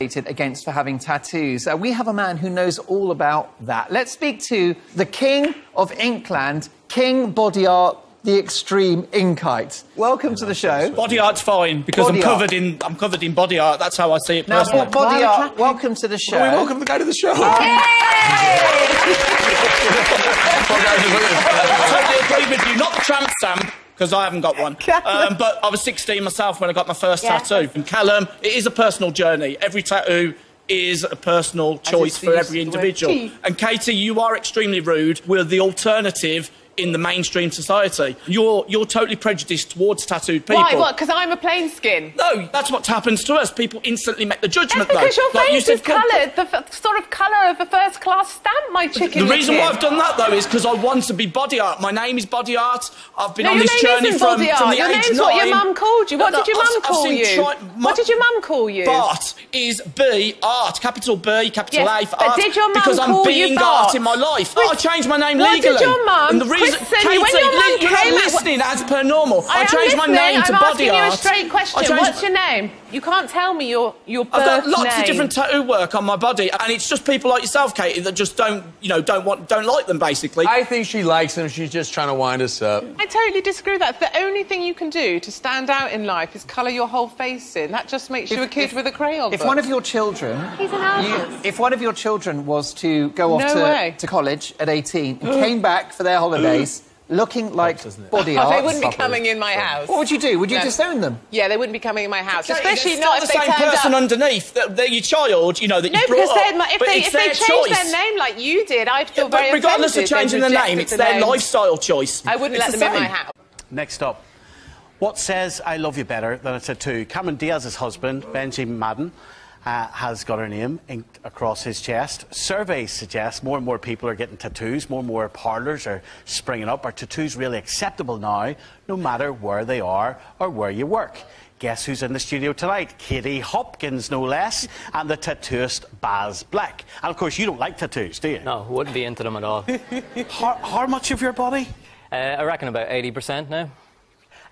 against for having tattoos. We have a man who knows all about that. Let's speak to the king of Inkland, King Body Art, the extreme Inkite. Welcome to the show. Body art's fine because I'm covered in body art. That's how I see it personally. Now, body art, welcome to the show. Well, welcome to go to the show. I totally agree with you. Not the tramp stamp, because I haven't got one. But I was 16 myself when I got my first tattoo. And Callum, it is a personal journey. Every tattoo is a personal choice for every individual. And Katie, you are extremely rude. We're the alternative in the mainstream society. You're totally prejudiced towards tattooed people. Why? What? Because I'm a plain skin? No, that's what happens to us. People instantly make the judgment, though. Because your face is coloured, the sort of colour of a first-class stamp, my chicken. The reason why I've done that, though, is because I want to be body art. My name is Body Art. I've been on this journey from the age 9. Your name's what your mum called you. What did your mum call you? What did your mum call you? Bart is B, art, capital B, capital A for art. But did your mum because call I'm being you Bart? art in my life. I changed my name legally. What did your mum? And the reason, Katie, you're not listening as per normal. I changed my name to Body Art. I'm asking you a straight question. What's your name? You can't tell me your birth name. I've got lots of different tattoo work on my body, and it's just people like yourself, Katie, that just don't like them, basically. I think she likes them. She's just trying to wind us up. I totally disagree with that. The only thing you can do to stand out in life is colour your whole face in. That just makes you a kid with a crayon book. If one of your children... He's an artist. If one of your children was to go off to college at 18 and came back for their holidays... looking like body art. They wouldn't be coming in my house. What would you do? Would you disown them? Yeah, they wouldn't be coming in my house. Okay, especially not if they turned the same person up. underneath. They're your child, you know, that you brought up. No, because if they changed their name like you did, I'd feel very offended. Regardless of changing the name, it's their lifestyle choice. I wouldn't let them in my house. Next up, what says I love you better than a tattoo? Cameron Diaz's husband, Benji Madden, has got her name inked across his chest. Surveys suggest more and more people are getting tattoos, more and more parlours are springing up. Are tattoos really acceptable now, no matter where they are or where you work? Guess who's in the studio tonight? Katie Hopkins, no less, and the tattooist Baz Black. And of course, you don't like tattoos, do you? No, wouldn't be into them at all. How much of your body? I reckon about 80% now.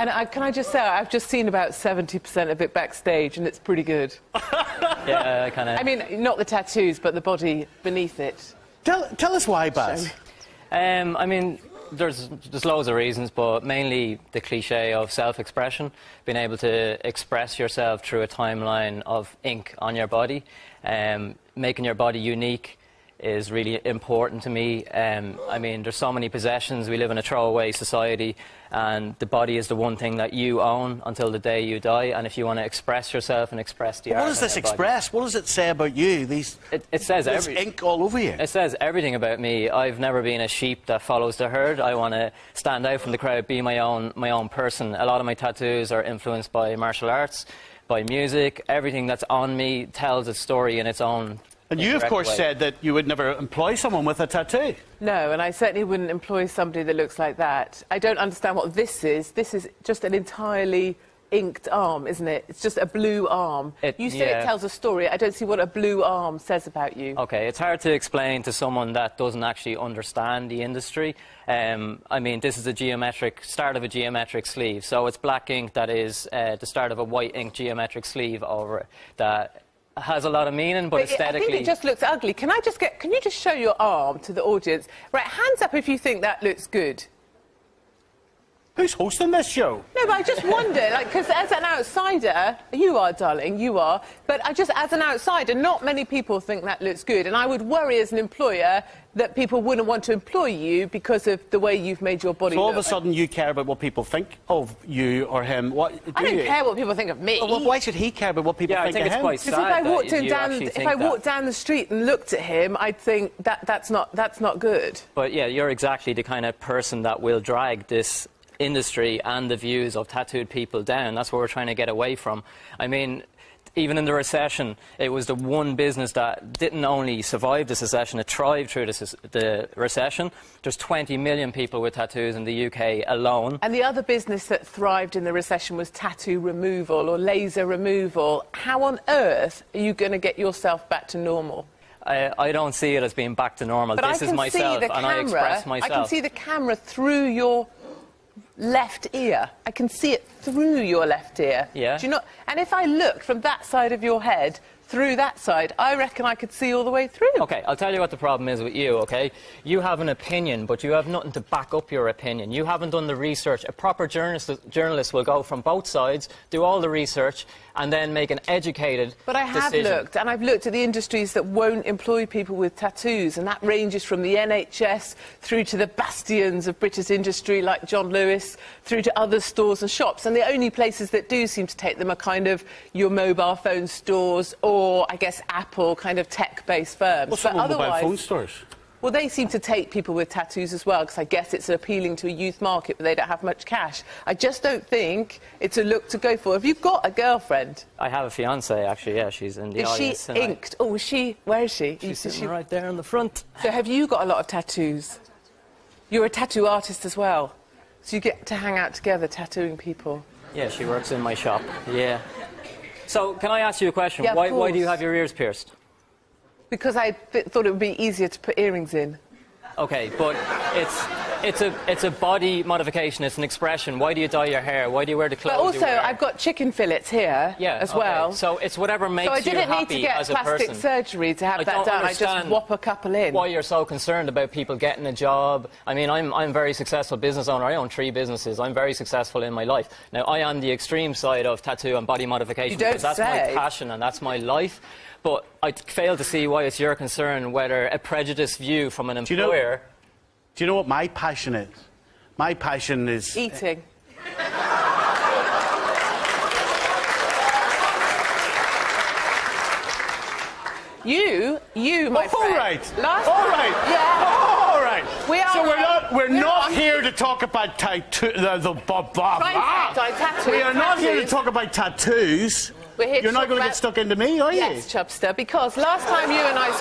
And can I just say, I've just seen about 70% of it backstage, and it's pretty good. Yeah, kind of... I mean, not the tattoos, but the body beneath it. Tell us why, Baz. I mean, there's loads of reasons, but mainly the cliché of self-expression, being able to express yourself through a timeline of ink on your body, making your body unique is really important to me. I mean, there's so many possessions. We live in a throwaway society, and the body is the one thing that you own until the day you die. And if you want to express yourself and express the art... What does this express? What does it say about you? It says everything. Ink all over you. It says everything about me. I've never been a sheep that follows the herd. I want to stand out from the crowd, be my own person. A lot of my tattoos are influenced by martial arts, by music. Everything that's on me tells a story in its own... And you, of course, said that you would never employ someone with a tattoo. No, and I certainly wouldn't employ somebody that looks like that. I don't understand what this is. This is just an entirely inked arm, isn't it? It's just a blue arm. You say it tells a story. I don't see what a blue arm says about you. OK, it's hard to explain to someone that doesn't actually understand the industry. I mean, this is a start of a geometric sleeve. So it's black ink that is the start of a white ink geometric sleeve over it that has a lot of meaning, but aesthetically... I think it just looks ugly. Can you just show your arm to the audience? Right, hands up if you think that looks good. Who's hosting this show? No, but I just wonder, like, because as an outsider, you are, darling, you are, but as an outsider, not many people think that looks good, and I would worry as an employer that people wouldn't want to employ you because of the way you've made your body look. So all of a sudden you care about what people think of you or him. I don't care what people think of me. Well, why should he care about what people think of him? I think it's quite sad if I walked down the street and looked at him, I'd think that's not good. But yeah, you're exactly the kind of person that will drag this industry and the views of tattooed people down. That's what we're trying to get away from. I mean, even in the recession, it was the one business that didn't only survive the recession, it thrived through the recession. There's 20 million people with tattoos in the UK alone. And the other business that thrived in the recession was tattoo removal or laser removal. How on earth are you going to get yourself back to normal? I don't see it as being back to normal. But this is myself, and I express myself. I can see the camera through your left ear. I can see it through your left ear. Yeah. Do you not? And if I looked from that side of your head through that side. I reckon I could see all the way through. Okay, I'll tell you what the problem is with you, okay? You have an opinion, but you have nothing to back up your opinion. You haven't done the research. A proper journalist will go from both sides, do all the research, and then make an educated But I have decision. looked, and I've looked at the industries that won't employ people with tattoos, and that ranges from the NHS through to the bastions of British industry like John Lewis, through to other stores and shops. And the only places that do seem to take them are kind of your mobile phone stores or, I guess, Apple kind of tech-based firms. Well, some but mobile otherwise, phone stores. well, they seem to take people with tattoos as well, because I guess it's appealing to a youth market, but they don't have much cash. I just don't think it's a look to go for. Have you got a girlfriend? I have a fiancée, actually, yeah, she's in the Is audience she tonight. inked? Oh, is she? Where is she? She's sitting right there in the front. So have you got a lot of tattoos? You're a tattoo artist as well, so you get to hang out together tattooing people. Yeah, she works in my shop, yeah. So, can I ask you a question? Yeah, of why course. do you have your ears pierced? Because I thought it would be easier to put earrings in. Okay, but it's a body modification. It's an expression. Why do you dye your hair? Why do you wear the clothes But also, you wear? I've got chicken fillets here as okay. well. So it's whatever makes So I you didn't need happy to get as a plastic person. surgery to have I that don't done. I just understand whop a couple in. why you're so concerned about people getting a job. I mean, I'm a very successful business owner. I own 3 businesses. I'm very successful in my life. Now, I am the extreme side of tattoo and body modification You don't because that's say. my passion and that's my life. But I fail to see why it's your concern whether a prejudiced view from an employer... Do you know what my passion is? My passion is... Eating. You, my friend. All right. Last All right. Yeah. All right. We are. So we're We're not not. here to talk about tattoo. Tattoos. We are not here to talk about tattoos. We're here to You're not talk going to about- get stuck into me, are you? Yes, Chubster, because last time you and I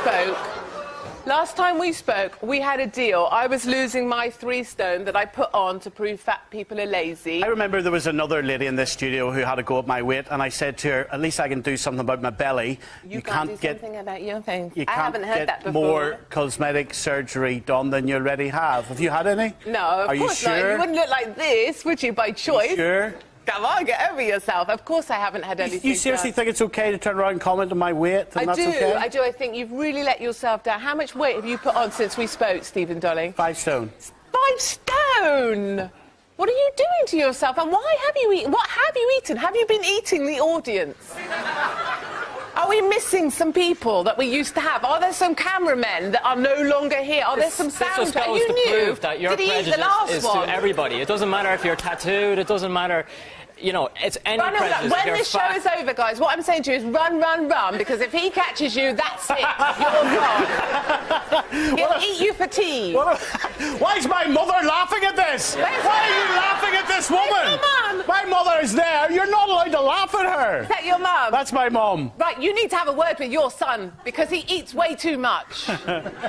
spoke, we had a deal. I was losing my 3 stone that I put on to prove fat people are lazy. I remember there was another lady in this studio who had to go up my weight, and I said to her, at least I can do something about my belly. You can't do something about your thing. You I can't haven't heard get that before. more cosmetic surgery done than you already have. Have you had any? No, Are of you course not. sure? You wouldn't look like this, would you, by choice? Sure. Come on, get over yourself. Of course I haven't had anything You seriously done. think it's okay to turn around and comment on my weight? And that's okay? I do. I think you've really let yourself down. How much weight have you put on since we spoke, Stephen Dolling? 5 stone. 5 stone! What are you doing to yourself? And why have you eaten? What have you eaten? Have you been eating the audience? Are we missing some people that we used to have? Are there some cameramen that are no longer here? Are there some This sound just goes you to knew? prove that your Did he eat prejudice the last is one? to everybody. It doesn't matter if you're tattooed. It doesn't matter... You know, it's any Run, prejudice. if when you're this show fat. is over, guys, what I'm saying to you is run, run, run, because if he catches you, that's it. You're gone. He'll eat you for tea. Why is my mother laughing at this? Why are you laughing at this woman? Where's your mum? My mother is there. You're not allowed to laugh at her. Is that your mum? That's my mum. Right, you need to have a word with your son, because he eats way too much.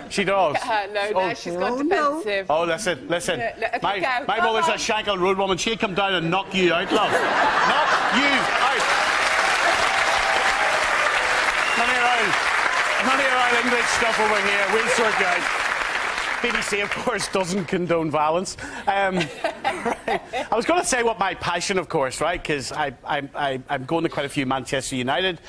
She does. No, she's gone defensive. Oh, listen. Okay, My go mother's on. a Shankill Road woman. She'd come down and knock you out, love. Knock you out. None of your English stuff over here. We'll sort you out. BBC, of course, doesn't condone violence. Right. I was going to say what my passion, of course, right? Because I'm going to quite a few Manchester United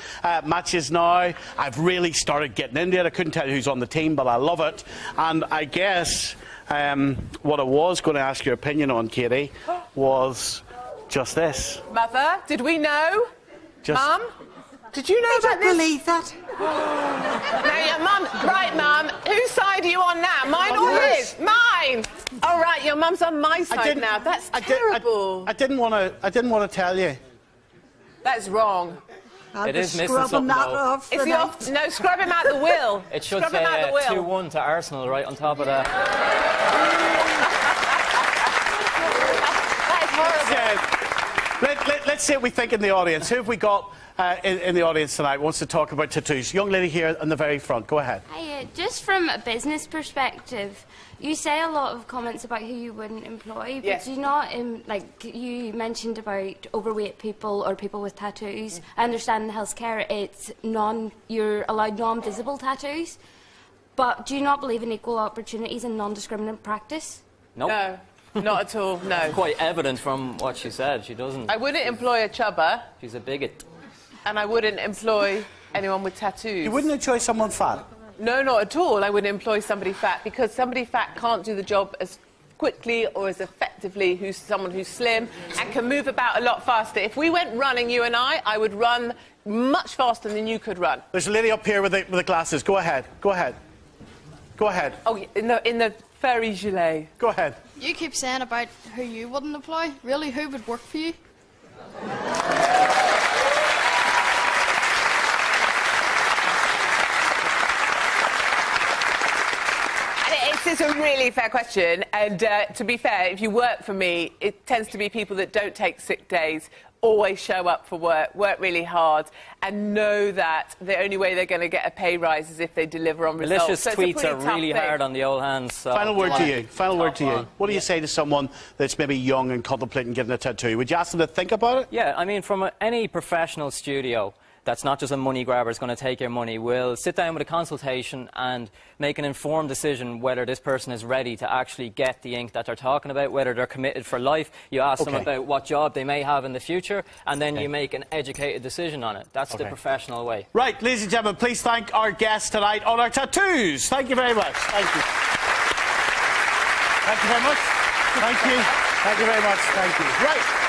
matches now. I've really started getting into it. I couldn't tell you who's on the team, but I love it. And I guess what I was going to ask your opinion on, Katie, was just this. Mother, did we know? Just- Mum? Did you know I about don't this? believe that. Now, your mum. Right, Mum. Whose side are you on now? Mine or his? Mine. All right, your mum's on my side now. That's terrible. I didn't want to tell you. That's wrong. I'll It just is missing scrub him something, that though. off. Is he off? No, scrub him out the will. It should scrub say him out the will. 2-1 to Arsenal right on top of that. That is horrible. Let's see what we think in the audience. Who have we got in the audience tonight wants to talk about tattoos? Young lady here in the very front. Go ahead. Hi, just from a business perspective, you say a lot of comments about who you wouldn't employ, but Yes. do you not, like you mentioned about overweight people or people with tattoos. I understand in healthcare you're allowed non-visible tattoos, but do you not believe in equal opportunities and non-discriminant practice? Nope. No, not at all, no. Quite evident from what she said. She doesn't. I wouldn't employ a chubber, She's a bigot. and I wouldn't employ anyone with tattoos. You wouldn't employ someone fat? No, not at all. I would employ somebody fat because somebody fat can't do the job as quickly or as effectively who's someone who's slim and can move about a lot faster. If we went running, you and I would run much faster than you could run. There's a lady up here with the glasses. Go ahead. Go ahead. Go ahead. Oh, in the fairy gilet. Go ahead. You keep saying about who you wouldn't employ. Really, who would work for you? This is a really fair question, and to be fair, if you work for me, it tends to be people that don't take sick days, always show up for work really hard, and know that the only way they're going to get a pay rise is if they deliver on results. Malicious tweets are really hard on the old hands. So Final word to you. Final word to you. What do you say to someone that's maybe young and contemplating getting a tattoo? Would you ask them to think about it? Yeah, I mean, from any professional studio that's not just a money grabber, is going to take your money, will sit down with a consultation and make an informed decision whether this person is ready to actually get the ink that they're talking about, whether they're committed for life. You ask them about what job they may have in the future, and then you make an educated decision on it. That's the professional way. Right, ladies and gentlemen, please thank our guests tonight on our tattoos. Thank you very much. Thank you. Thank you very much. Thank you. Thank you very much. Thank you. Right.